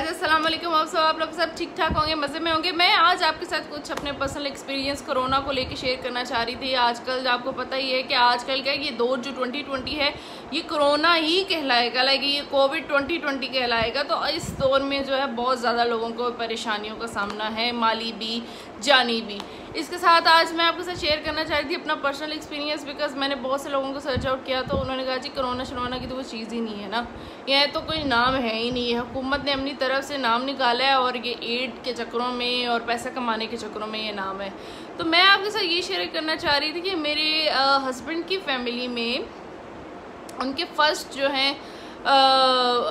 Guys अस्सलाम वालेकुम। आप लोग सब ठीक ठाक होंगे, मज़े में होंगे। मैं आज आपके साथ कुछ अपने पर्सनल एक्सपीरियंस कोरोना को लेके शेयर करना चाह रही थी। आजकल आपको पता ही है कि आजकल का ये दौर जो 2020 है ये कोरोना ही कहलाएगा, लाइक ये कोविड 2020 कहलाएगा। तो इस दौर में जो है बहुत ज़्यादा लोगों को परेशानियों का सामना है, माली भी जानी भी। इसके साथ आज मैं आपके साथ शेयर करना चाह रही थी अपना पर्सनल एक्सपीरियंस, बिकॉज मैंने बहुत से लोगों को सर्च आउट किया तो उन्होंने कहा जी कोरोना शरोना की तो कोई चीज़ ही नहीं है ना, यह तो कोई नाम है ही नहीं है। हुकूमत ने अपनी तरफ से नाम निकाला है और ये एड के चक्करों में और पैसा कमाने के चक्करों में ये नाम है। तो मैं आपके साथ ये शेयर करना चाह रही थी कि मेरे हस्बैंड की फैमिली में उनके फर्स्ट जो हैं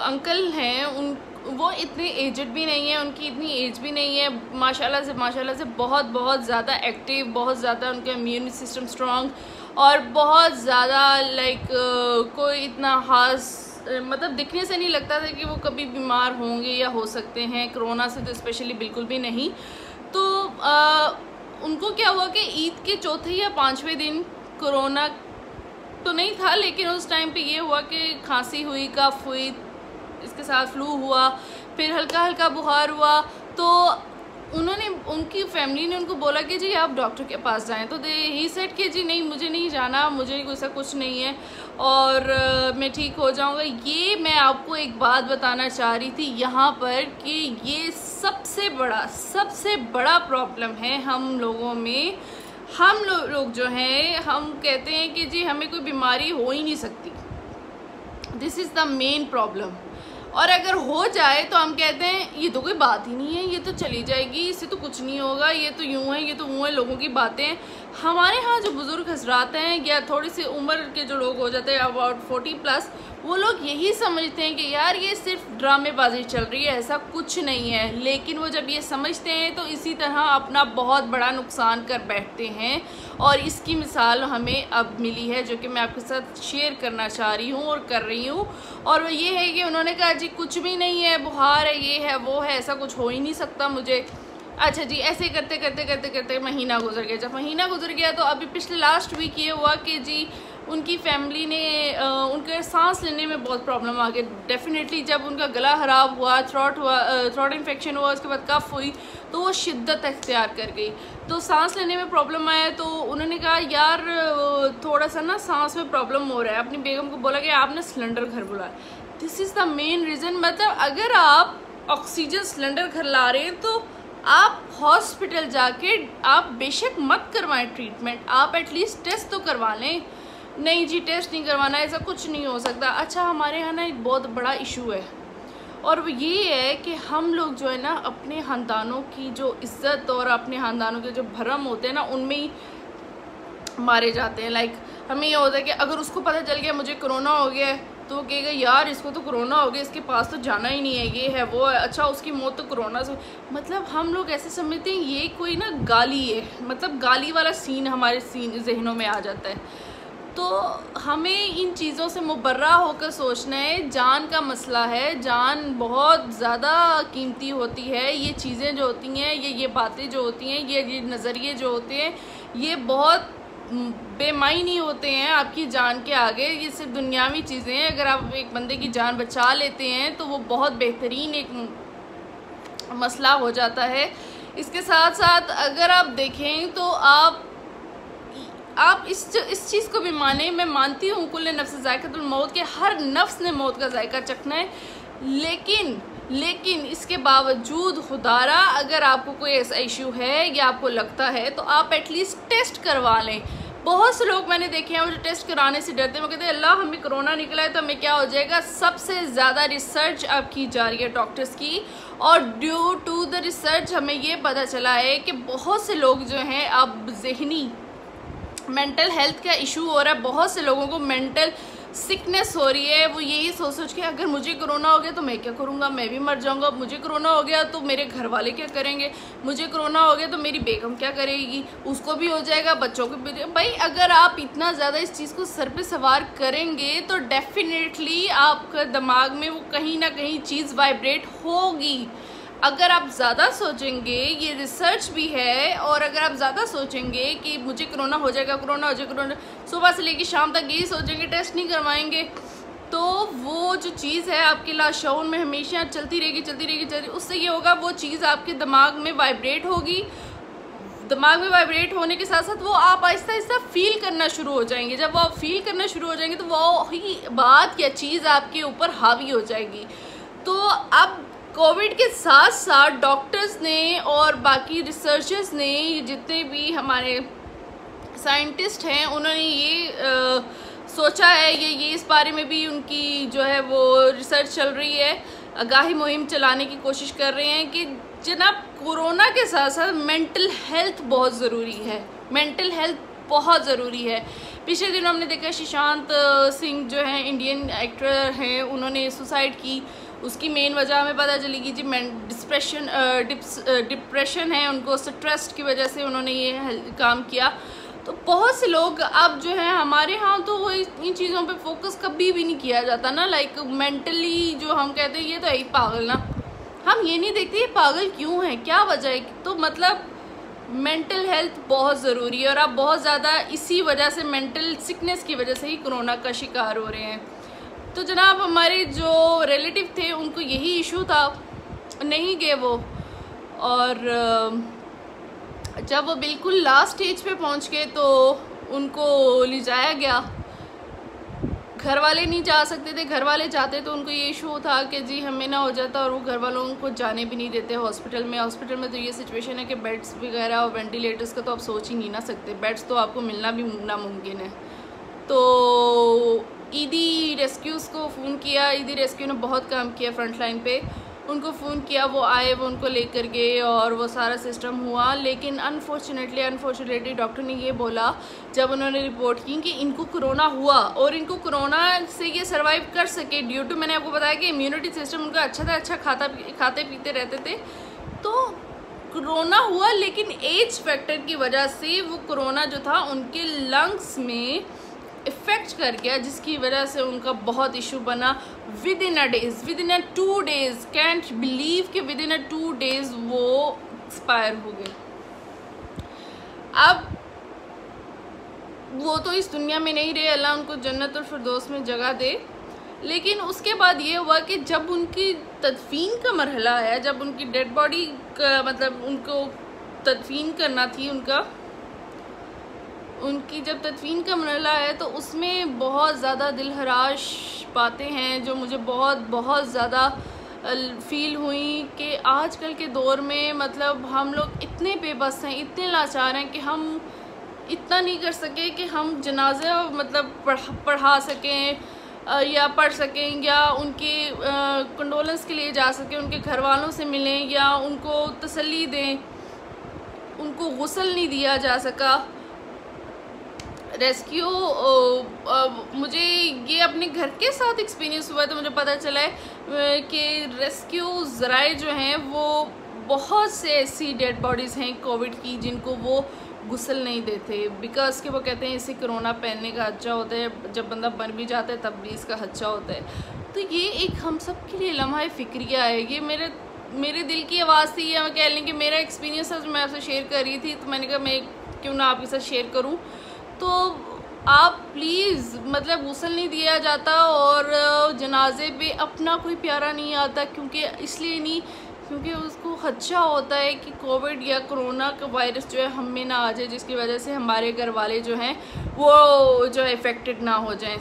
अंकल हैं, वो इतने एजड भी नहीं है, उनकी इतनी एज भी नहीं है, माशाल्लाह से बहुत ज़्यादा एक्टिव, बहुत ज़्यादा उनका इम्यून सिस्टम स्ट्रॉन्ग और बहुत ज़्यादा लाइक कोई इतना खास मतलब दिखने से नहीं लगता था कि वो कभी बीमार होंगे या हो सकते हैं। कोरोना से तो स्पेशली बिल्कुल भी नहीं। तो उनको क्या हुआ कि ईद के चौथे या पाँचवें दिन कोरोना तो नहीं था, लेकिन उस टाइम पे ये हुआ कि खांसी हुई, कफ हुई, इसके साथ फ्लू हुआ, फिर हल्का हल्का बुखार हुआ। तो उनकी फैमिली ने उनको बोला कि जी आप डॉक्टर के पास जाएं। तो ही सेड कि जी नहीं, मुझे नहीं जाना, मुझे ऐसा कुछ नहीं है और मैं ठीक हो जाऊंगा। ये मैं आपको एक बात बताना चाह रही थी यहाँ पर कि ये सबसे बड़ा प्रॉब्लम है हम लोगों में। हम लोग जो हैं हम कहते हैं कि जी हमें कोई बीमारी हो ही नहीं सकती, this is the main problem. और अगर हो जाए तो हम कहते हैं ये तो कोई बात ही नहीं है, ये तो चली जाएगी, इससे तो कुछ नहीं होगा, ये तो यूँ है, ये तो वो है, लोगों की बातें। हमारे यहाँ जो बुज़ुर्ग हजरात हैं या थोड़ी सी उम्र के जो लोग हो जाते हैं अबाउट 40+, वो लोग यही समझते हैं कि यार ये सिर्फ ड्रामेबाजी चल रही है, ऐसा कुछ नहीं है। लेकिन वो जब ये समझते हैं तो इसी तरह अपना बहुत बड़ा नुकसान कर बैठते हैं और इसकी मिसाल हमें अब मिली है जो कि मैं आपके साथ शेयर करना चाह रही हूँ और कर रही हूँ। और वो ये है कि उन्होंने कहा जी कुछ भी नहीं है, बुखार है, ये है, वो है, ऐसा कुछ हो ही नहीं सकता मुझे। अच्छा जी, ऐसे करते करते महीना गुजर गया। जब महीना गुजर गया तो अभी पिछले लास्ट वीक ये हुआ कि जी उनकी फैमिली ने उनके सांस लेने में बहुत प्रॉब्लम आ गई। डेफिनेटली जब उनका गला ख़राब हुआ, थ्रोट इन्फेक्शन हुआ, उसके बाद कफ हुई तो वो शिद्दत अख्तियार कर गई। तो सांस लेने में प्रॉब्लम आया तो उन्होंने कहा यार थोड़ा सा ना सांस में प्रॉब्लम हो रहा है। अपनी बेगम को बोला कि आपने सिलेंडर घर बुलाया। This is the main reason. मतलब अगर आप ऑक्सीजन सिलेंडर घर ला रहे हैं तो आप हॉस्पिटल जाके आप बेशक मत करवाएं ट्रीटमेंट, आप एटलीस्ट टेस्ट तो करवा लें। नहीं जी टेस्ट नहीं करवाना, ऐसा कुछ नहीं हो सकता। अच्छा, हमारे यहाँ ना एक बहुत बड़ा इशू है और वो ये है कि हम लोग जो है ना अपने ख़ानदानों की जो इज़्ज़त और अपने ख़ानदानों के जो भरम होते हैं ना उनमें ही मारे जाते हैं। लाइक हमें ये होता है कि अगर उसको पता चल गया मुझे कोरोना हो गया है तो वो कहेगा यार इसको तो कोरोना हो गया, इसके पास तो जाना ही नहीं है, ये है वो है, अच्छा उसकी मौत तो कोरोना से। मतलब हम लोग ऐसे समझते हैं ये कोई ना गाली है, मतलब गाली वाला सीन हमारे जहनों में आ जाता है। तो हमें इन चीज़ों से मुबर्रा होकर सोचना है, जान का मसला है, जान बहुत ज़्यादा कीमती होती है। ये चीज़ें जो होती हैं, ये बातें जो होती हैं, ये नज़रिए जो होते हैं, ये बहुत बेमायनी होते हैं आपकी जान के आगे। ये सिर्फ दुनियावी चीज़ें हैं। अगर आप एक बंदे की जान बचा लेते हैं तो वो बहुत बेहतरीन एक मसला हो जाता है। इसके साथ साथ अगर आप देखें तो आप इस चीज़ को भी माने, मैं मानती हूँ कुल्ले नफ्स ज़ायक़तुल मौत के हर नफ्स ने मौत का जायका चखना है। लेकिन इसके बावजूद खुदारा अगर आपको कोई ऐसा इशू है या आपको लगता है तो आप एटलीस्ट टेस्ट करवा लें। बहुत से लोग मैंने देखे हैं वो जो टेस्ट कराने से डरते हैं, वो कहते हैं अल्लाह हमें कोरोना निकला है तो हमें क्या हो जाएगा। सबसे ज़्यादा रिसर्च अब की जा रही है डॉक्टर्स की और ड्यू टू द रिसर्च हमें ये पता चला है कि बहुत से लोग जो हैं अब ज़हनी मेंटल हेल्थ का इशू हो रहा है। बहुत से लोगों को मेंटल सिकनेस हो रही है। वो यही सोच के अगर मुझे कोरोना हो गया तो मैं क्या करूँगा, मैं भी मर जाऊँगा। मुझे कोरोना हो गया तो मेरे घर वाले क्या करेंगे, मुझे कोरोना हो गया तो मेरी बेगम क्या करेगी, उसको भी हो जाएगा, बच्चों को भी। भाई अगर आप इतना ज़्यादा इस चीज़ को सर पे सवार करेंगे तो डेफिनेटली आपका दिमाग में वो कहीं ना कहीं चीज़ वाइब्रेट होगी। अगर आप ज़्यादा सोचेंगे, ये रिसर्च भी है, और अगर आप ज़्यादा सोचेंगे कि मुझे कोरोना हो जाएगा, कोरोना हो जाएगा, कोरोना, सुबह से लेकर शाम तक यही सोचेंगे, टेस्ट नहीं करवाएंगे, तो तो वो जो चीज़ है आपके लाशऊर में हमेशा चलती रहेगी। उससे ये होगा, वो चीज़ आपके दिमाग में वाइब्रेट होगी। दिमाग में वाइब्रेट होने के साथ साथ वो आप आहिस्ता आहिस्ता फील करना शुरू हो जाएंगे। जब वो आप फील करना शुरू हो जाएंगे तो वो ही बात या चीज़ आपके ऊपर हावी हो जाएगी। तो अब कोविड के साथ साथ डॉक्टर्स ने और बाकी रिसर्चर्स ने, जितने भी हमारे साइंटिस्ट हैं, उन्होंने ये सोचा है, ये इस बारे में भी उनकी जो है वो रिसर्च चल रही है, आगाही मुहिम चलाने की कोशिश कर रहे हैं कि जनाब कोरोना के साथ साथ मेंटल हेल्थ बहुत ज़रूरी है। मेंटल हेल्थ बहुत ज़रूरी है। पिछले दिनों हमने देखा सुशांत सिंह जो हैं, इंडियन एक्टर हैं, उन्होंने सुसाइड की। उसकी मेन वजह हमें पता चली कि जी डिप्रेशन है उनको, स्ट्रेस की वजह से उन्होंने ये काम किया। तो बहुत से लोग अब जो है, हमारे यहाँ तो इन चीज़ों पे फोकस कभी भी नहीं किया जाता ना, लाइक मेंटली जो हम कहते हैं ये तो है ही पागल ना, हम ये नहीं देखते ये पागल क्यों है, क्या वजह है। तो मतलब मेंटल हेल्थ बहुत ज़रूरी है और आप बहुत ज़्यादा इसी वजह से, मेंटल सिकनेस की वजह से ही कोरोना का शिकार हो रहे हैं। तो जनाब हमारे जो रिलेटिव थे उनको यही इशू था, नहीं गए वो, और जब वो बिल्कुल लास्ट स्टेज पे पहुंच गए तो उनको ले जाया गया। घर वाले नहीं जा सकते थे, घर वाले जाते तो उनको ये इशू था कि जी हमें ना हो जाता, और वो घर वालों को जाने भी नहीं देते हॉस्पिटल में। हॉस्पिटल में तो ये सिचुएशन है कि बेड्स वगैरह और वेंटिलेटर्स का तो आप सोच ही नहीं ना सकते, बेड्स तो आपको मिलना भी नामुमकिन है। तो ईदी रेस्क्यूज़ को फ़ोन किया, ईदी रेस्क्यू ने बहुत काम किया फ्रंट लाइन पे, उनको फ़ोन किया, वो आए, वो उनको लेकर गए और वो सारा सिस्टम हुआ। लेकिन अनफॉर्चुनेटली डॉक्टर ने ये बोला जब उन्होंने रिपोर्ट की कि इनको कोरोना हुआ और इनको कोरोना से ये सर्वाइव कर सके ड्यू टू, मैंने आपको बताया कि इम्यूनिटी सिस्टम उनका अच्छा था, अच्छा खाते पीते रहते थे, तो कोरोना हुआ। लेकिन एज फैक्टर की वजह से वो कोरोना जो था उनके लंग्स में इफ़ेक्ट कर गया, जिसकी वजह से उनका बहुत इशू बना। With in a 2 days, cantt believe कि विद इन अ 2 days वो एक्सपायर हो गए। अब वो तो इस दुनिया में नहीं रहे, अल्लाह उनको जन्नत और फिरदौस में जगह दे। लेकिन उसके बाद ये हुआ कि जब उनकी तदफीन का मरहला आया, जब उनकी डेड बॉडी का मतलब उनको तदफीन करना थी, उनकी जब तदफीन का मरहला है तो उसमें बहुत ज़्यादा दिलहराश बातें हैं जो मुझे बहुत ज़्यादा फ़ील हुई कि आजकल के दौर में मतलब हम लोग इतने बेबस हैं, इतने लाचार हैं कि हम इतना नहीं कर सके कि हम जनाजा मतलब पढ़ा सकें या पढ़ सकें या उनके कंडोलेंस के लिए जा सकें, उनके घर वालों से मिलें या उनको तसल्ली दें। उनको गुस्ल नहीं दिया जा सका। रेस्क्यू मुझे ये अपने घर के साथ एक्सपीरियंस हुआ है, तो मुझे पता चला है कि रेस्क्यू ज़राए जो हैं वो बहुत से ऐसी डेड बॉडीज़ हैं कोविड की जिनको वो गुस्ल नहीं देते, बिकॉज कि वो कहते हैं इसे कोरोना पहनने का हच्चा होता है, जब बंदा मर भी जाता है तब भी इसका हच्चा होता है। तो ये एक हम सब के लिए लम्हा फ़िक्रिया है, ये मेरे दिल की आवाज़ थी, या कह लें कि मेरा एक्सपीरियंस था जो मैं आपसे शेयर कर रही थी। तो मैंने कहा मैं क्यों ना आपके साथ शेयर करूँ। तो आप प्लीज़ मतलब गुस्ल नहीं दिया जाता और जनाजे पे अपना कोई प्यारा नहीं आता, क्योंकि इसलिए नहीं क्योंकि उसको खदशा होता है कि कोविड या कोरोना का वायरस जो है हम में ना आ जाए, जिसकी वजह से हमारे घर वाले जो हैं वो जो है इफ़ेक्टेड ना हो जाएं।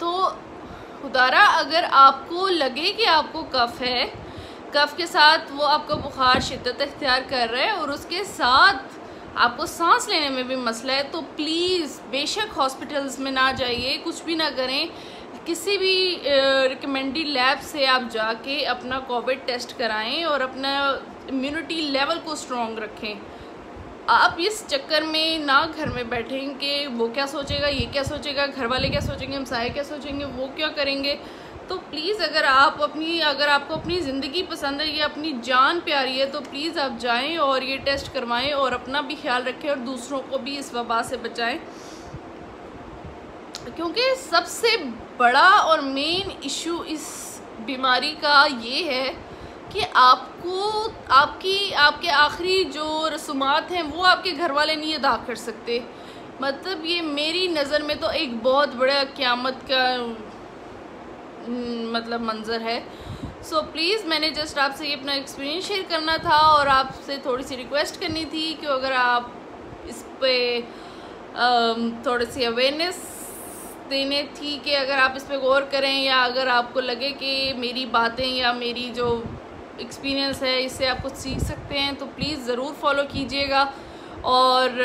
तो खुदारा अगर आपको लगे कि आपको कफ़ है, कफ़ के साथ वो आपका बुखार शिद्दत इख्तियार कर रहा है और उसके साथ आपको सांस लेने में भी मसला है, तो प्लीज़ बेशक हॉस्पिटल्स में ना जाइए, कुछ भी ना करें, किसी भी रिकमेंडेड लैब से आप जाके अपना कोविड टेस्ट कराएं और अपना इम्यूनिटी लेवल को स्ट्रॉन्ग रखें। आप इस चक्कर में ना घर में बैठें कि वो क्या सोचेगा, ये क्या सोचेगा, घर वाले क्या सोचेंगे, हमसाये क्या सोचेंगे, वो क्या करेंगे। तो प्लीज़ अगर आपको अपनी ज़िंदगी पसंद है या अपनी जान प्यारी है तो प्लीज़ आप जाएं और ये टेस्ट करवाएं और अपना भी ख्याल रखें और दूसरों को भी इस वबा से बचाएं, क्योंकि सबसे बड़ा और मेन इशू इस बीमारी का ये है कि आपके आखिरी जो रसूमात हैं वो आपके घर वाले नहीं अदा कर सकते। मतलब ये मेरी नज़र में तो एक बहुत बड़ा क़यामत का मतलब मंज़र है। सो प्लीज़ मैंने जस्ट आपसे ये अपना एक्सपीरियंस शेयर करना था और आपसे थोड़ी सी रिक्वेस्ट करनी थी कि अगर आप इस पर थोड़ी सी अवेयरनेस देने थी कि अगर आप इस पर गौर करें, या अगर आपको लगे कि मेरी बातें या मेरी जो एक्सपीरियंस है इससे आप कुछ सीख सकते हैं, तो प्लीज़ ज़रूर फॉलो कीजिएगा और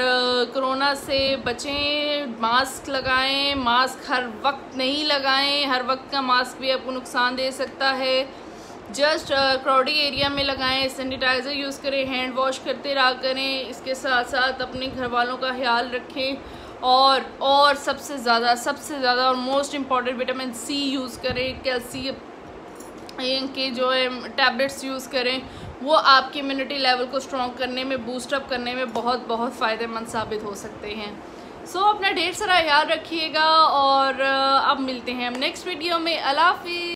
कोरोना से बचें। मास्क लगाएं, मास्क हर वक्त नहीं लगाएं, हर वक्त का मास्क भी आपको नुकसान दे सकता है। जस्ट क्राउडी एरिया में लगाएं, सैनिटाइज़र यूज़ करें, हैंड वॉश करते रहा करें। इसके साथ साथ अपने घर वालों का ख्याल रखें और सबसे ज़्यादा और most important vitamin C use करें, कैल्शियम के जो है टैबलेट्स यूज़ करें, वो आपकी इम्यूनिटी लेवल को स्ट्रॉन्ग करने में, बूस्टअप करने में बहुत फ़ायदेमंद साबित हो सकते हैं। सो अपना ढेर सारा ख्याल रखिएगा और अब मिलते हैं हम नेक्स्ट वीडियो में। अल्लाह हाफ़िज़।